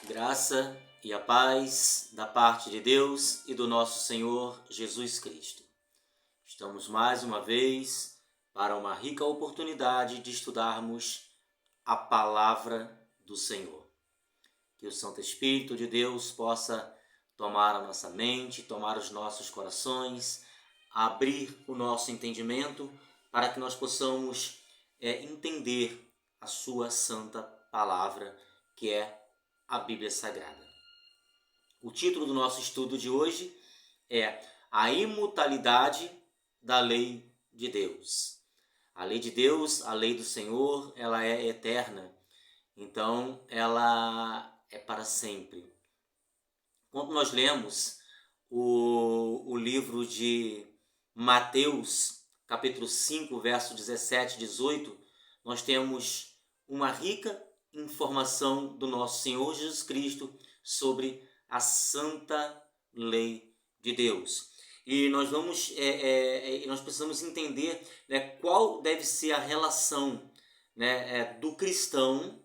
Graça e a paz da parte de Deus e do nosso Senhor Jesus Cristo. Estamos mais uma vez para uma rica oportunidade de estudarmos a palavra do Senhor. Que o Santo Espírito de Deus possa tomar a nossa mente, tomar os nossos corações, abrir o nosso entendimento para que nós possamos entender a sua santa palavra, que é a Bíblia Sagrada. O título do nosso estudo de hoje é A Imutabilidade da Lei de Deus. A lei de Deus, a lei do Senhor, ela é eterna, então ela é para sempre. Quando nós lemos o livro de Mateus, capítulo 5, verso 17 e 18, nós temos uma rica informação do nosso Senhor Jesus Cristo sobre a santa lei de Deus. E nós nós precisamos entender, qual deve ser a relação, do cristão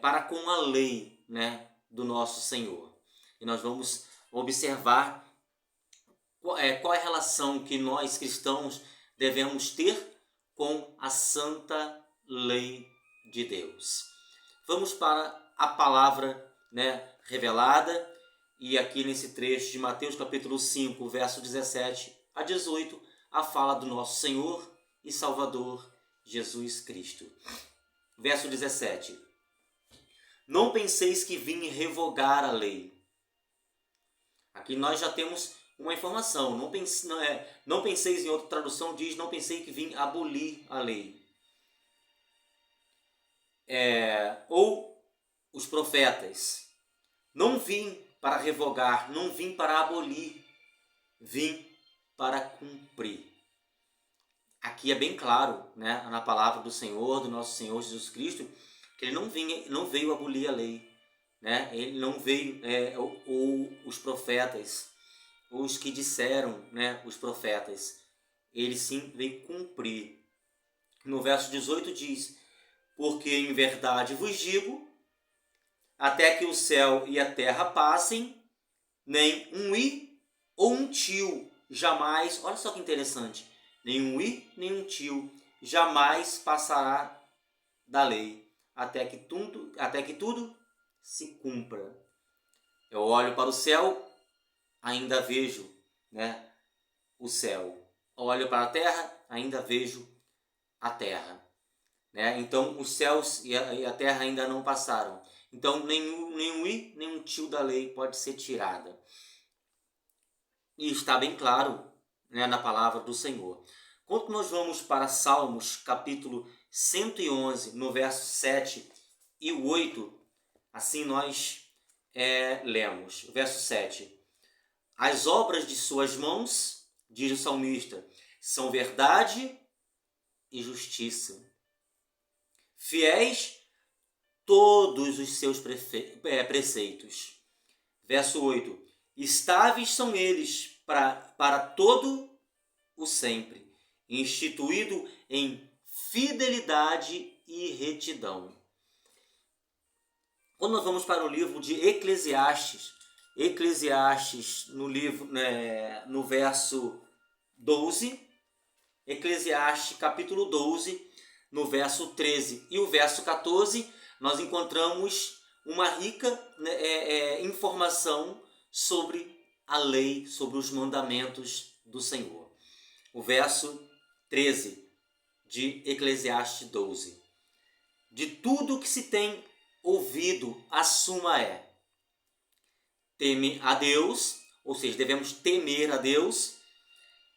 para com a lei, do nosso Senhor. E nós vamos observar qual é a relação que nós cristãos devemos ter com a santa lei de Deus. Vamos para a palavra revelada, e aqui nesse trecho de Mateus capítulo 5, verso 17 a 18, a fala do nosso Senhor e Salvador Jesus Cristo. Verso 17. Não penseis que vim revogar a lei. Aqui nós já temos uma informação. Não penseis, em outra tradução diz, não pensei que vim abolir a lei. Ou os profetas. Não vim para revogar, não vim para abolir, vim para cumprir. Aqui é bem claro, na palavra do Senhor, do nosso Senhor Jesus Cristo, que ele não veio abolir a lei. Ele não veio, ou os profetas, os que disseram, os profetas, ele sim veio cumprir. No verso 18 diz: porque em verdade vos digo, até que o céu e a terra passem, nem um i ou um tio jamais, olha só que interessante, nem um i nem um tio jamais passará da lei, até que tudo se cumpra. Eu olho para o céu, ainda vejo, o céu. Olho para a terra, ainda vejo a terra. Então os céus e a terra ainda não passaram. Então nenhum i, nenhum tio da lei pode ser tirada. E está bem claro, na palavra do Senhor. Quando nós vamos para Salmos capítulo 111, no verso 7 e 8, assim nós lemos. Verso 7. As obras de suas mãos, diz o salmista, são verdade e justiça. Fiéis todos os seus preceitos. Verso 8. Estáveis são eles para todo o sempre, instituído em fidelidade e retidão. Quando nós vamos para o livro de Eclesiastes, no verso 12, Eclesiastes capítulo 12, no verso 13 e o verso 14, nós encontramos uma rica informação sobre a lei, sobre os mandamentos do Senhor. O verso 13 de Eclesiastes 12. De tudo que se tem ouvido, a suma é: teme a Deus, ou seja, devemos temer a Deus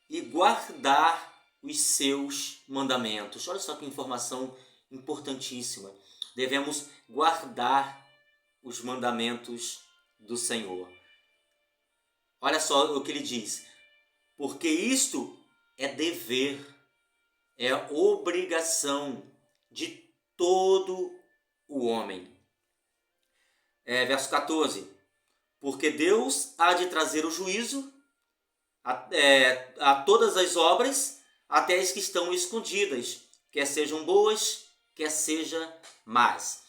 e guardar os seus mandamentos. Olha só que informação importantíssima. Devemos guardar os mandamentos do Senhor. Olha só o que ele diz. Porque isto é dever, é obrigação de todo o homem. Verso 14. Porque Deus há de trazer o juízo a todas as obras, até as que estão escondidas, quer sejam boas, quer sejam más.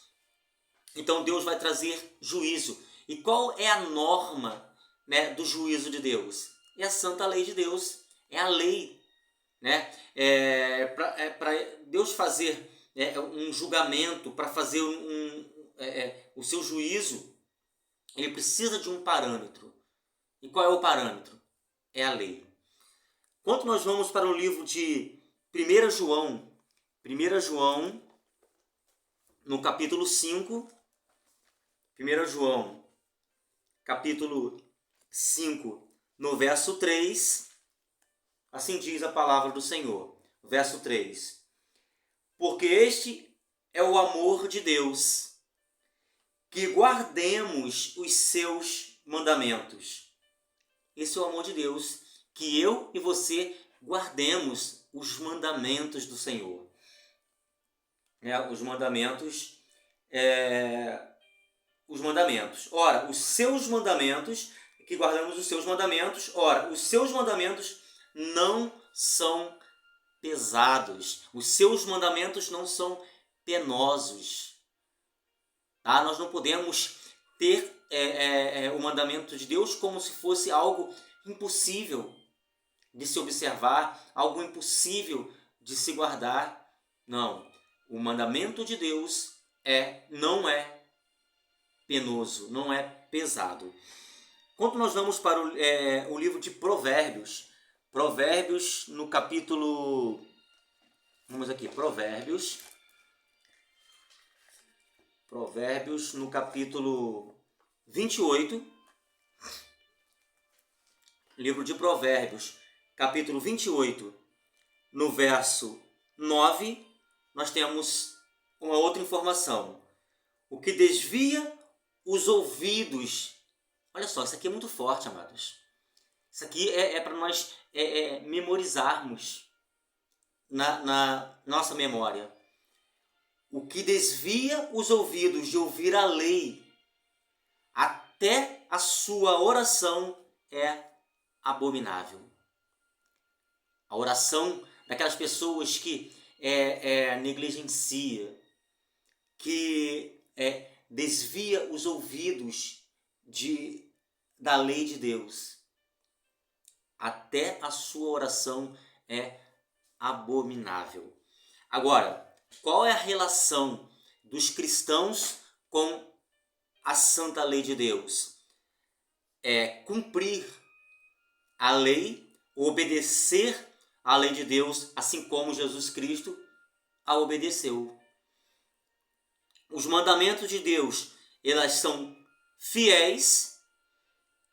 Então Deus vai trazer juízo. E qual é a norma, né, do juízo de Deus? É a santa lei de Deus, é a lei, né? Para Deus fazer um julgamento, para fazer o seu juízo, ele precisa de um parâmetro. E qual é o parâmetro? É a lei. Quando nós vamos para o livro de 1 João, 1 João, no capítulo 5, 1 João, capítulo 5, no verso 3, assim diz a palavra do Senhor. Verso 3. Porque este é o amor de Deus, que guardemos os seus mandamentos. Esse é o amor de Deus, que eu e você guardemos os mandamentos do Senhor. Os mandamentos. Ora, os seus mandamentos, que guardamos os seus mandamentos. Ora, os seus mandamentos não são pesados. Os seus mandamentos não são penosos. Tá? Nós não podemos ter o mandamento de Deus como se fosse algo impossível de se observar, algo impossível de se guardar. Não. O mandamento de Deus não é penoso, não é pesado. Quando nós vamos para o livro de Provérbios, Provérbios no capítulo... Vamos aqui, Provérbios no capítulo 28, livro de Provérbios, capítulo 28, no verso 9, nós temos uma outra informação. O que desvia os ouvidos. Olha só, isso aqui é muito forte, amados. Isso aqui é para nós memorizarmos na nossa memória. O que desvia os ouvidos de ouvir a lei, até a sua oração é abominável. A oração daquelas pessoas que negligencia, que desvia os ouvidos da lei de Deus. Até a sua oração é abominável. Agora, qual é a relação dos cristãos com a santa lei de Deus? É cumprir a lei, obedecer à lei de Deus, assim como Jesus Cristo a obedeceu. Os mandamentos de Deus, elas são fiéis,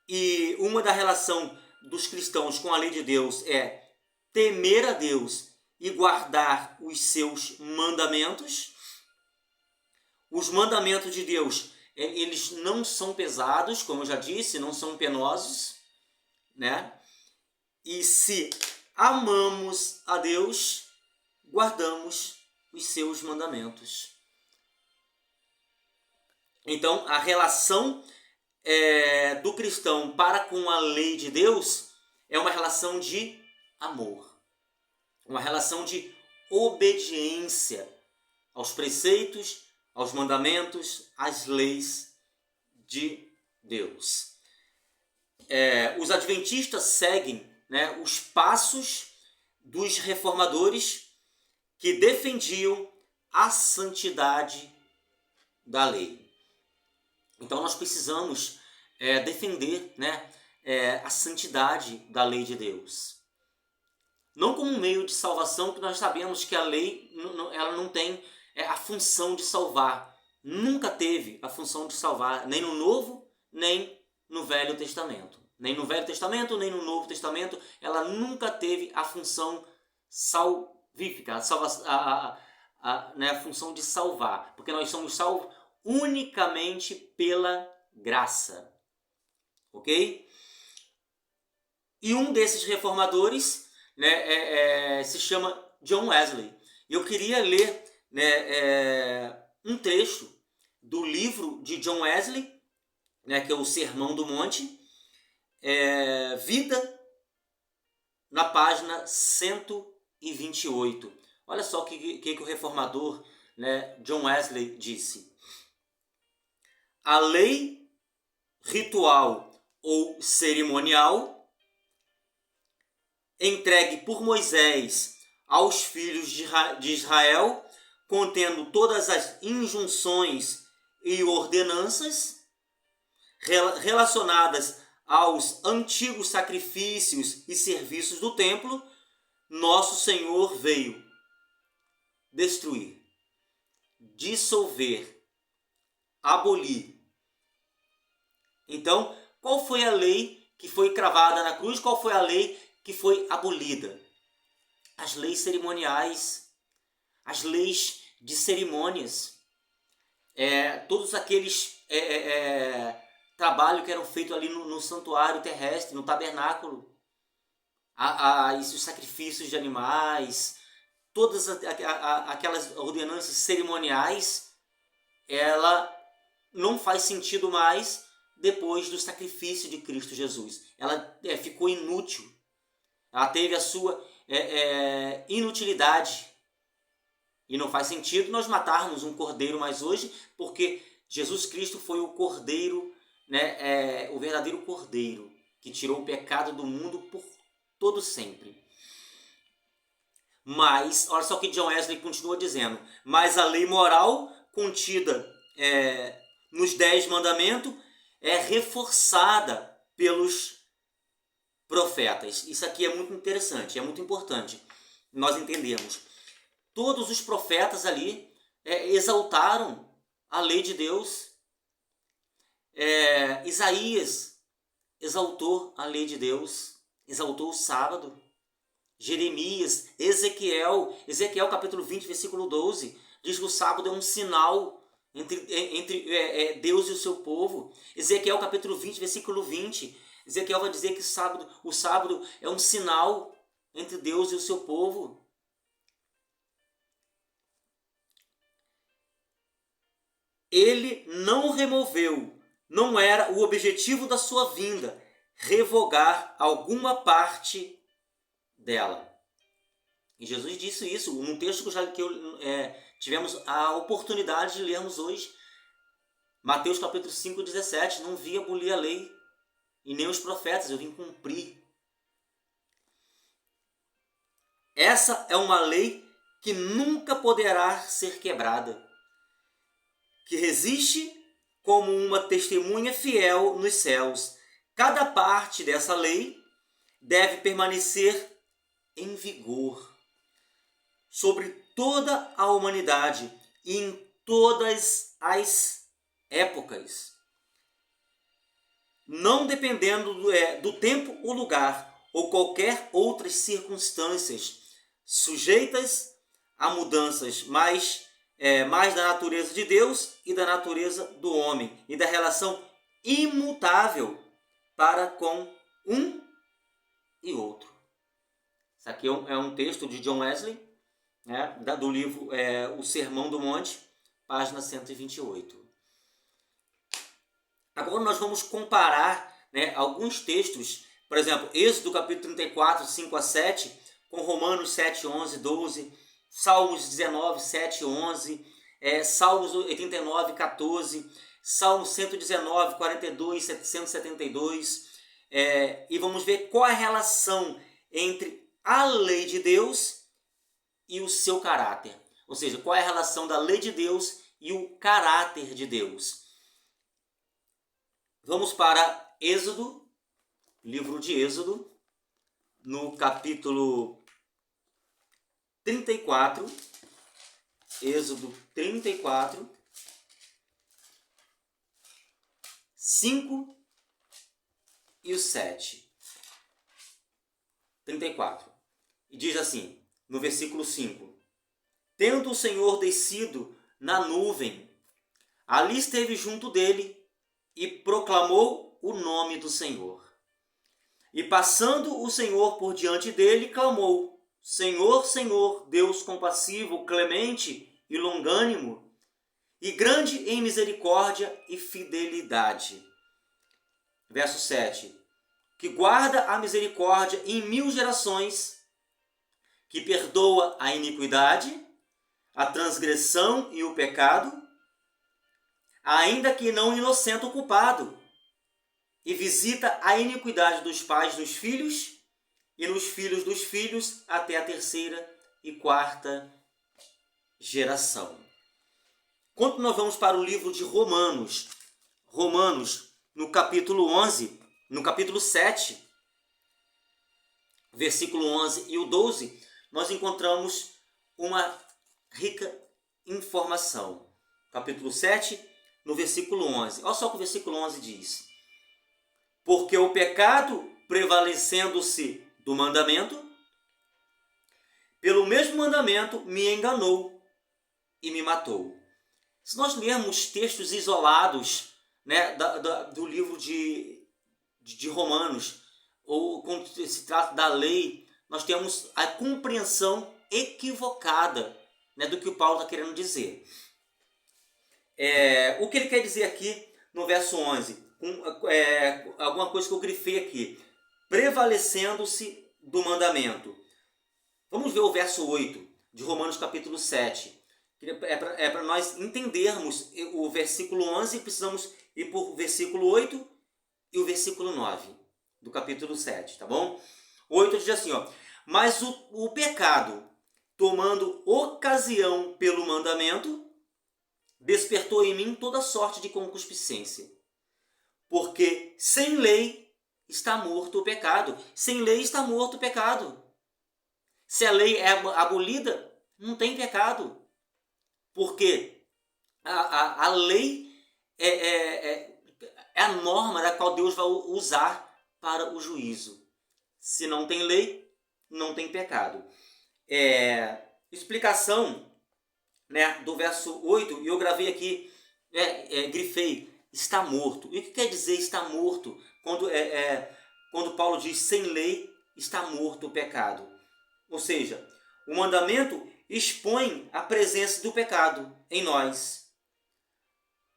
e uma da relação dos cristãos com a lei de Deus é temer a Deus e guardar os seus mandamentos. Os mandamentos de Deus, eles não são pesados, como eu já disse, não são penosos, né? E se amamos a Deus, guardamos os seus mandamentos. Então, a relação do cristão para com a lei de Deus é uma relação de amor, uma relação de obediência aos preceitos, aos mandamentos, às leis de Deus. Os adventistas seguem, né, os passos dos reformadores que defendiam a santidade da lei. Então nós precisamos defender, né, a santidade da lei de Deus. Não como um meio de salvação, que nós sabemos que a lei ela não tem a função de salvar. Nunca teve a função de salvar, nem no Novo, nem no Velho Testamento. Nem no Velho Testamento, nem no Novo Testamento, ela nunca teve a função salvífica, a função de salvar. Porque nós somos salvos unicamente pela graça. Ok? E um desses reformadores, né, se chama John Wesley. Eu queria ler, né, um trecho do livro de John Wesley, né, que é o Sermão do Monte, Vida, na página 128. Olha só o que o reformador, né, John Wesley disse. a lei ritual ou cerimonial entregue por Moisés aos filhos de Israel, contendo todas as injunções e ordenanças relacionadas aos antigos sacrifícios e serviços do templo, nosso Senhor veio destruir, dissolver, abolir. Então, qual foi a lei que foi cravada na cruz? Qual foi a lei que foi abolida? As leis cerimoniais, as leis de cerimônias, todos aqueles trabalhos que eram feitos ali no santuário terrestre, no tabernáculo, os sacrifícios de animais, todas aquelas ordenanças cerimoniais, ela não faz sentido mais depois do sacrifício de Cristo Jesus. Ela ficou inútil. Ela teve a sua inutilidade. E não faz sentido nós matarmos um cordeiro mais hoje, porque Jesus Cristo foi o cordeiro, o verdadeiro cordeiro, que tirou o pecado do mundo por todo sempre. Mas, olha só o que John Wesley continua dizendo, mas a lei moral contida nos 10 mandamentos é reforçada pelos profetas. Isso aqui é muito interessante, é muito importante nós entendermos. Todos os profetas ali exaltaram a lei de Deus. Isaías exaltou a lei de Deus, exaltou o sábado. Jeremias, Ezequiel capítulo 20, versículo 12, diz que o sábado é um sinal entre Deus e o seu povo. Ezequiel capítulo 20, versículo 20, Ezequiel vai dizer que o sábado é um sinal entre Deus e o seu povo. Ele não removeu, não era o objetivo da sua vinda, revogar alguma parte dela. E Jesus disse isso num texto que tivemos a oportunidade de lermos hoje. Mateus capítulo 5, 17. Não vi abolir a lei e nem os profetas, eu vim cumprir. Essa é uma lei que nunca poderá ser quebrada, que resiste como uma testemunha fiel nos céus. Cada parte dessa lei deve permanecer em vigor sobre toda a humanidade e em todas as épocas, não dependendo do tempo ou lugar ou qualquer outras circunstâncias, sujeitas a mudanças mais da natureza de Deus e da natureza do homem e da relação imutável para com um e outro. Isso aqui é um texto de John Wesley, do livro O Sermão do Monte, página 128. Agora nós vamos comparar alguns textos, por exemplo, Êxodo capítulo 34, 5 a 7, com Romanos 7, 11, 12, Salmos 19, 7, 11, Salmos 89, 14, Salmos 119, 42, 772, e vamos ver qual é a relação entre a lei de Deus e o seu caráter. Ou seja, qual é a relação da lei de Deus e o caráter de Deus. Vamos para Êxodo, livro de Êxodo, no capítulo 34, Êxodo 34, 5 e o 7. 34. E diz assim, no versículo 5: Tendo o Senhor descido na nuvem, ali esteve junto dele e proclamou o nome do Senhor. E passando o Senhor por diante dele, clamou: Senhor, Senhor, Deus compassivo, clemente e longânimo, e grande em misericórdia e fidelidade. Verso 7. Que guarda a misericórdia em 1000 gerações, que perdoa a iniquidade, a transgressão e o pecado, ainda que não inocente o culpado, e visita a iniquidade dos pais nos filhos, e nos filhos dos filhos, até a terceira e quarta geração. Quando nós vamos para o livro de Romanos, no capítulo 11, no capítulo 7, versículo 11 e o 12, nós encontramos uma rica informação. Capítulo 7, no versículo 11. Olha só o que o versículo 11 diz. Porque o pecado, prevalecendo-se do mandamento, pelo mesmo mandamento me enganou e me matou. Se nós lermos textos isolados, né, do livro de Romanos, ou quando se trata da lei, nós temos a compreensão equivocada, né, do que o Paulo está querendo dizer. O que ele quer dizer aqui no verso 11? Alguma coisa que eu grifei aqui. Prevalecendo-se do mandamento. Vamos ver o verso 8 de Romanos capítulo 7. É para nós entendermos o versículo 11, precisamos ir por versículo 8 e o versículo 9 do capítulo 7, tá bom? O 8 diz assim, ó, mas o pecado, tomando ocasião pelo mandamento, despertou em mim toda sorte de concupiscência. Porque sem lei está morto o pecado. Sem lei está morto o pecado. Se a lei é abolida, não tem pecado. Porque a lei é a norma da qual Deus vai usar para o juízo. Se não tem lei, não tem pecado. Explicação, né, do verso 8, e eu gravei aqui, grifei, está morto. E o que quer dizer está morto? Quando Paulo diz sem lei está morto o pecado. Ou seja, o mandamento expõe a presença do pecado em nós,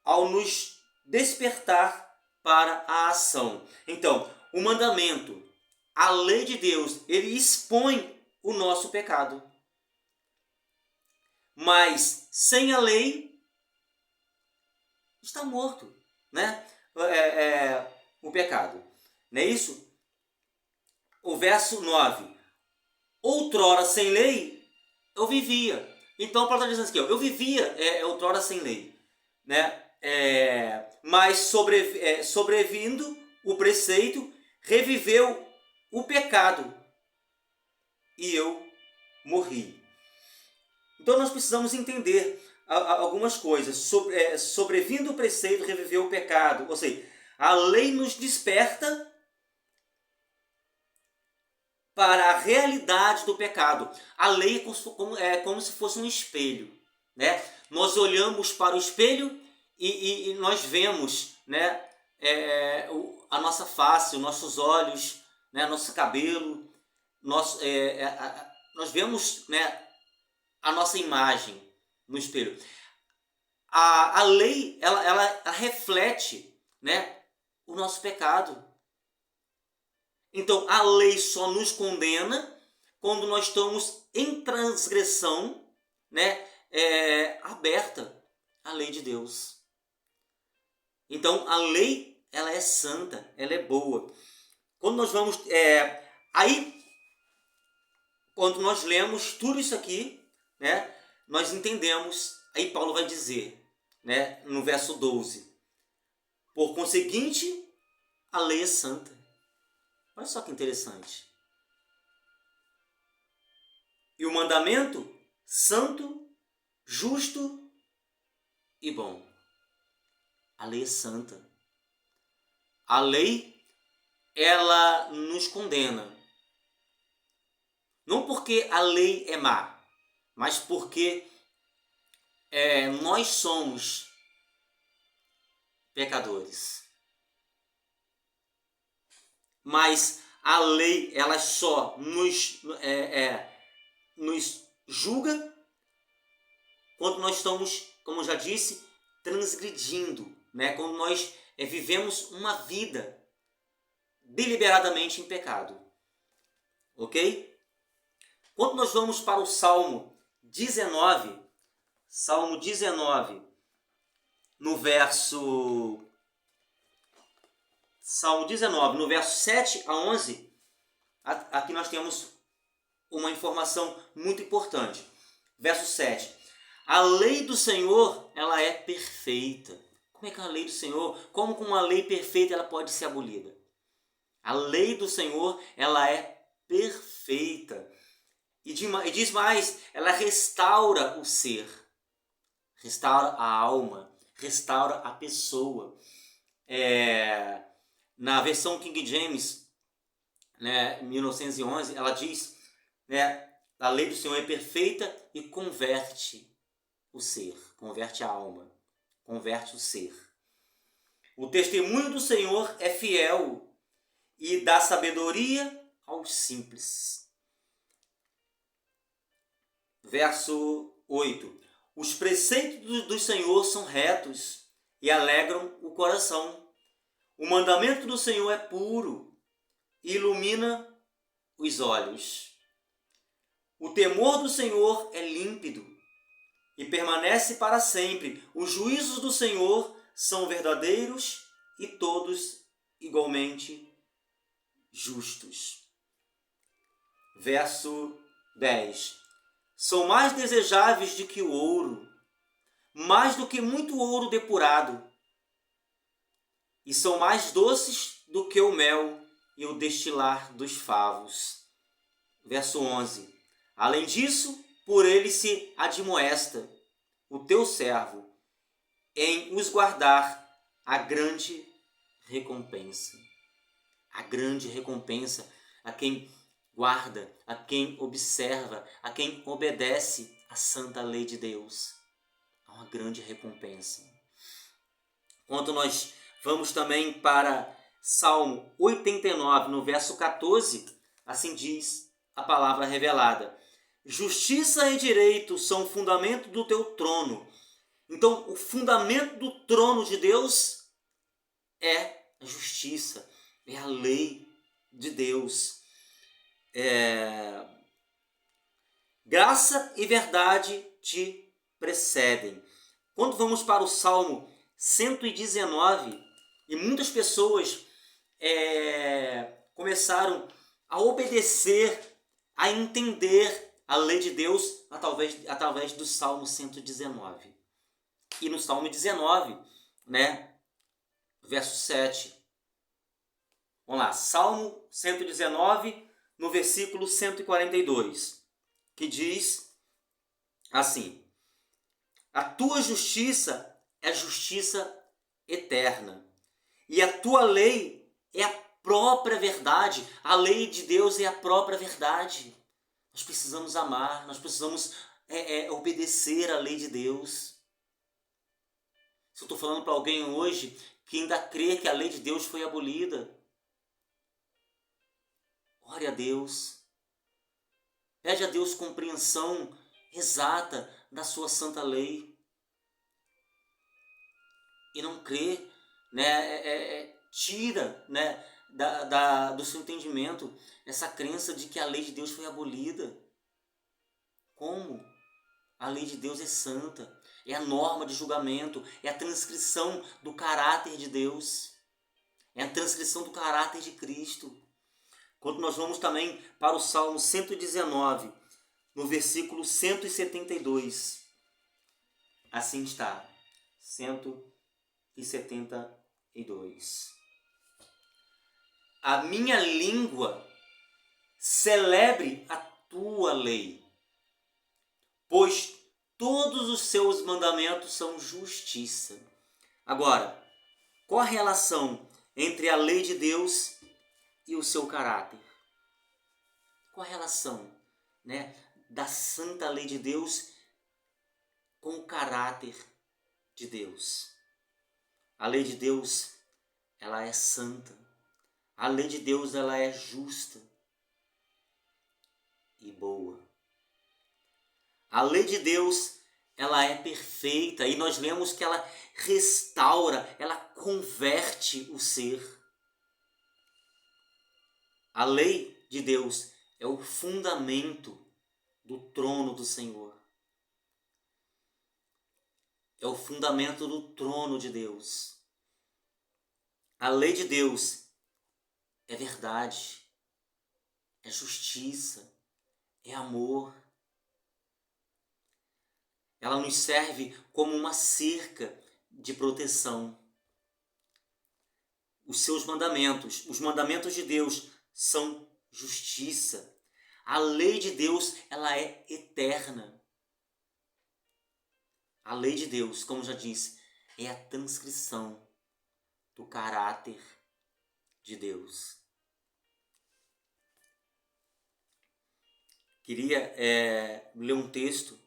ao nos despertar para a ação. Então, o mandamento, a lei de Deus, ele expõe o nosso pecado. Mas sem a lei, está morto, né? O pecado. Não é isso? O verso 9. Outrora sem lei, eu vivia. Então, Paulo está dizendo assim, eu vivia outrora sem lei, né? Mas sobrevindo o preceito, reviveu o pecado e eu morri. Então nós precisamos entender algumas coisas. Sobrevindo o preceito, reviveu o pecado. Ou seja, a lei nos desperta para a realidade do pecado. A lei é como se fosse um espelho, né? Nós olhamos para o espelho e nós vemos, né, a nossa face, os nossos olhos, né, nosso cabelo. Nós vemos, né, a nossa imagem no espelho. A lei, ela reflete, né, o nosso pecado. Então, a lei só nos condena quando nós estamos em transgressão, né, aberta à lei de Deus. Então, a lei, ela é santa, ela é boa. Quando nós vamos... quando nós lemos tudo isso aqui, né, nós entendemos, aí Paulo vai dizer, né, no verso 12, por conseguinte, a lei é santa. Olha só que interessante. E o mandamento, santo, justo e bom. A lei é santa. A lei, ela nos condena. Não porque a lei é má, mas porque nós somos pecadores. Mas a lei, ela só nos julga quando nós estamos, como eu já disse, transgredindo, né? Quando nós vivemos uma vida deliberadamente em pecado. Ok? Quando nós vamos para o Salmo 19, no verso Salmo 19, no verso 7 a 11, aqui nós temos uma informação muito importante. Verso 7. A lei do Senhor, ela é perfeita. Como é que a lei do Senhor, como com uma lei perfeita ela pode ser abolida? A lei do Senhor, ela é perfeita. E diz mais, ela restaura o ser, restaura a alma, restaura a pessoa. Na versão King James, né, 1911, ela diz, né, a lei do Senhor é perfeita e converte o ser, converte a alma, converte o ser. O testemunho do Senhor é fiel e dá sabedoria aos simples. Verso 8. Os preceitos do Senhor são retos e alegram o coração. O mandamento do Senhor é puro e ilumina os olhos. O temor do Senhor é límpido e permanece para sempre. Os juízos do Senhor são verdadeiros e todos igualmente justos. Verso 10. São mais desejáveis do que o ouro, mais do que muito ouro depurado, e são mais doces do que o mel e o destilar dos favos. Verso 11. Além disso, por ele se admoesta o teu servo em os guardar a grande recompensa. A grande recompensa a quem guarda, a quem observa, a quem obedece à santa lei de Deus. Há uma grande recompensa. Quando nós vamos também para Salmo 89, no verso 14, assim diz a palavra revelada. Justiça e direito são o fundamento do teu trono. Então, o fundamento do trono de Deus é a justiça, é a lei de Deus. Graça e verdade te precedem. Quando vamos para o Salmo 119, e muitas pessoas começaram a obedecer, a entender a lei de Deus através do Salmo 119. E no Salmo 19, né, verso 7. Vamos lá, Salmo 119, no versículo 142, que diz assim: a tua justiça é justiça eterna, e a tua lei é a própria verdade. A lei de Deus é a própria verdade. Nós precisamos amar, nós precisamos obedecer à lei de Deus. Se eu estou falando para alguém hoje que ainda crê que a lei de Deus foi abolida, ore a Deus. Pede a Deus compreensão exata da sua santa lei. E não crê, né, tira, né, do seu entendimento essa crença de que a lei de Deus foi abolida. Como? A lei de Deus é santa, é a norma de julgamento, é a transcrição do caráter de Deus, é a transcrição do caráter de Cristo. Quando nós vamos também para o Salmo 119, no versículo 172, assim está, 172. A minha língua celebre a tua lei, pois todos os seus mandamentos são justiça. Agora, qual a relação entre a lei de Deus e o seu caráter? Qual a relação, né, da santa lei de Deus com o caráter de Deus? A lei de Deus, ela é santa. A lei de Deus, ela é justa e boa. A lei de Deus, ela é perfeita, e nós lemos que ela restaura, ela converte o ser. A lei de Deus é o fundamento do trono do Senhor. é o fundamento do trono de Deus. A lei de Deus é verdade, é justiça, é amor. Ela nos serve como uma cerca de proteção. Os seus mandamentos, os mandamentos de Deus são justiça. A lei de Deus, ela é eterna. A lei de Deus, como já disse, é a transcrição do caráter de Deus. Queria ler um texto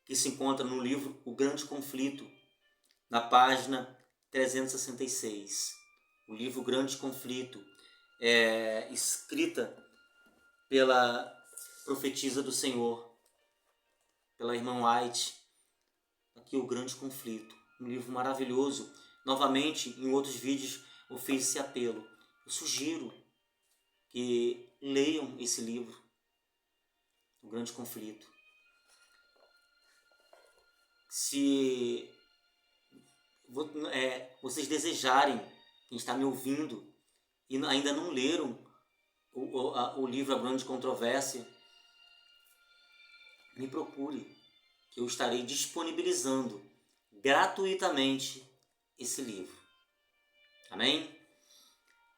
que se encontra no livro O Grande Conflito, na página 366. O livro Grande Conflito, escrita pela profetisa do Senhor, pela irmã White. Aqui O Grande Conflito, um livro maravilhoso. Novamente, em outros vídeos eu fiz esse apelo. Eu sugiro que leiam esse livro, O Grande Conflito. Se vocês desejarem, quem está me ouvindo, e ainda não leram o livro A Grande Controvérsia, me procure, que eu estarei disponibilizando gratuitamente esse livro. Amém?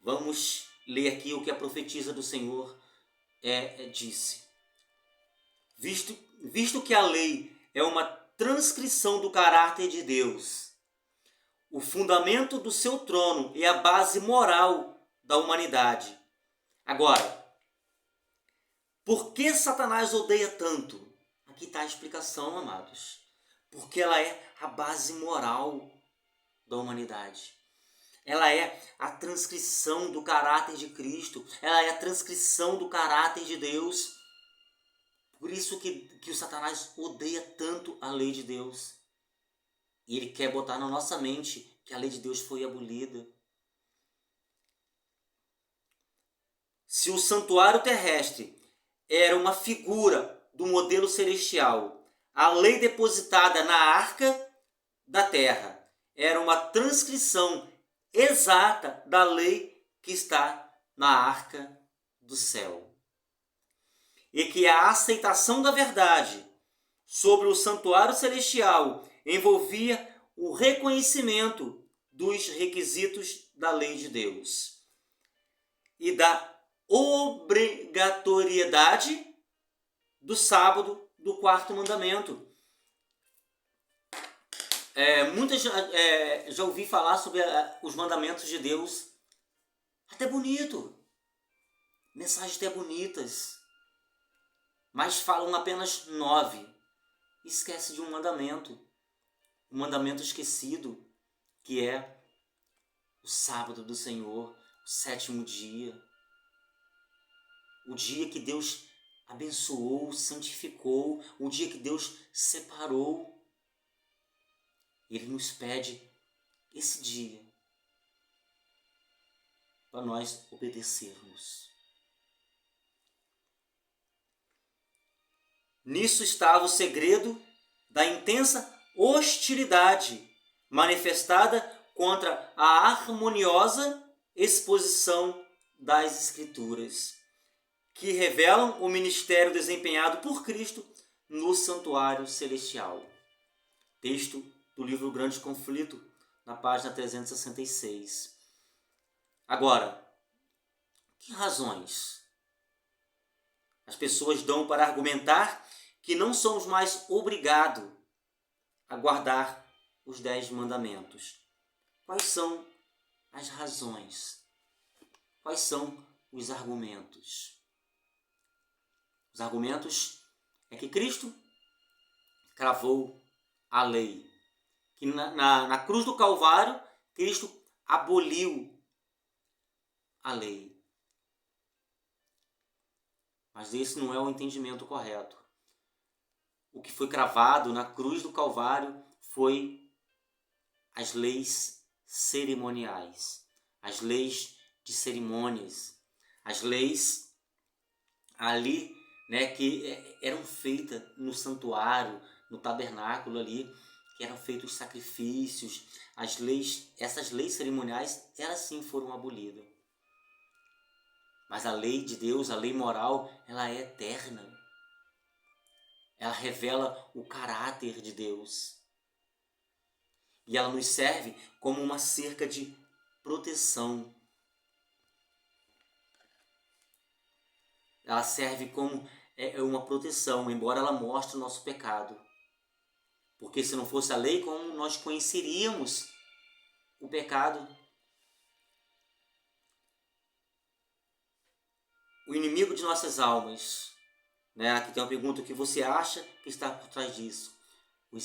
Vamos ler aqui o que a profetisa do Senhor disse. Visto que a lei é uma transcrição do caráter de Deus, o fundamento do seu trono é a base moral da humanidade. Agora, por que Satanás odeia tanto? Aqui está a explicação, amados. Porque ela é a base moral da humanidade. Ela é a transcrição do caráter de Cristo. Ela é a transcrição do caráter de Deus. Por isso que o Satanás odeia tanto a lei de Deus. E ele quer botar na nossa mente que a lei de Deus foi abolida. Se o santuário terrestre era uma figura do modelo celestial, a lei depositada na arca da terra era uma transcrição exata da lei que está na arca do céu. E que a aceitação da verdade sobre o santuário celestial envolvia o reconhecimento dos requisitos da lei de Deus e da obrigatoriedade do sábado do quarto mandamento. Muitas já ouvi falar sobre os mandamentos de Deus. Até bonito. Mensagens até bonitas. Mas falam apenas 9. Esquece de um mandamento. Um mandamento esquecido, que é o sábado do Senhor, o sétimo dia. O dia que Deus abençoou, santificou, o dia que Deus separou. Ele nos pede esse dia para nós obedecermos. Nisso estava o segredo da intensa hostilidade manifestada contra a harmoniosa exposição das Escrituras, que revelam o ministério desempenhado por Cristo no santuário celestial. Texto do livro Grande Conflito, na página 366. Agora, que razões as pessoas dão para argumentar que não somos mais obrigados a guardar os 10 mandamentos? Quais são as razões? Quais são os argumentos? Os argumentos é que Cristo cravou a lei. Que na cruz do Calvário, Cristo aboliu a lei. Mas esse não é o entendimento correto. O que foi cravado na cruz do Calvário foi as leis cerimoniais, as leis de cerimônias, as leis ali, né, que eram feitas no santuário, no tabernáculo ali, que eram feitos sacrifícios, essas leis cerimoniais, elas sim foram abolidas. Mas a lei de Deus, a lei moral, ela é eterna. Ela revela o caráter de Deus. E ela nos serve como uma cerca de proteção. Ela serve como uma proteção, embora ela mostre o nosso pecado. Porque se não fosse a lei, como nós conheceríamos o pecado? O inimigo de nossas almas. Aqui tem uma pergunta: o que você acha que está por trás disso? O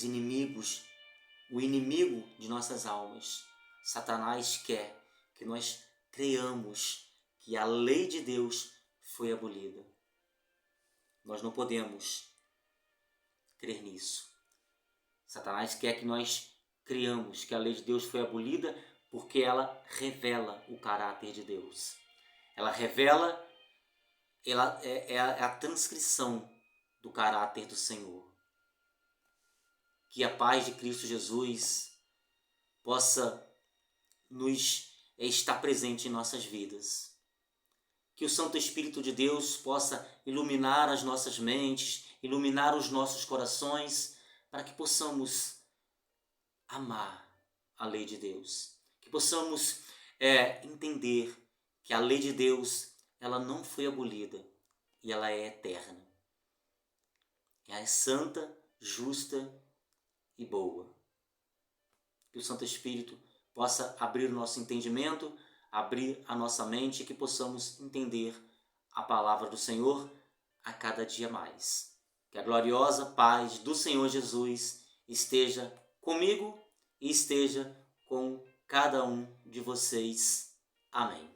inimigo de nossas almas. Satanás quer que nós creiamos que a lei de Deus foi abolida. Nós não podemos crer nisso. Satanás quer que nós creiamos que a lei de Deus foi abolida porque ela revela o caráter de Deus. Ela revela, ela é a transcrição do caráter do Senhor. Que a paz de Cristo Jesus possa nos estar presente em nossas vidas. Que o Santo Espírito de Deus possa iluminar as nossas mentes, iluminar os nossos corações, para que possamos amar a lei de Deus. Que possamos entender que a lei de Deus, ela não foi abolida e ela é eterna. Ela é santa, justa e boa. Que o Santo Espírito possa abrir o nosso entendimento, abrir a nossa mente e que possamos entender a palavra do Senhor a cada dia mais. Que a gloriosa paz do Senhor Jesus esteja comigo e esteja com cada um de vocês. Amém.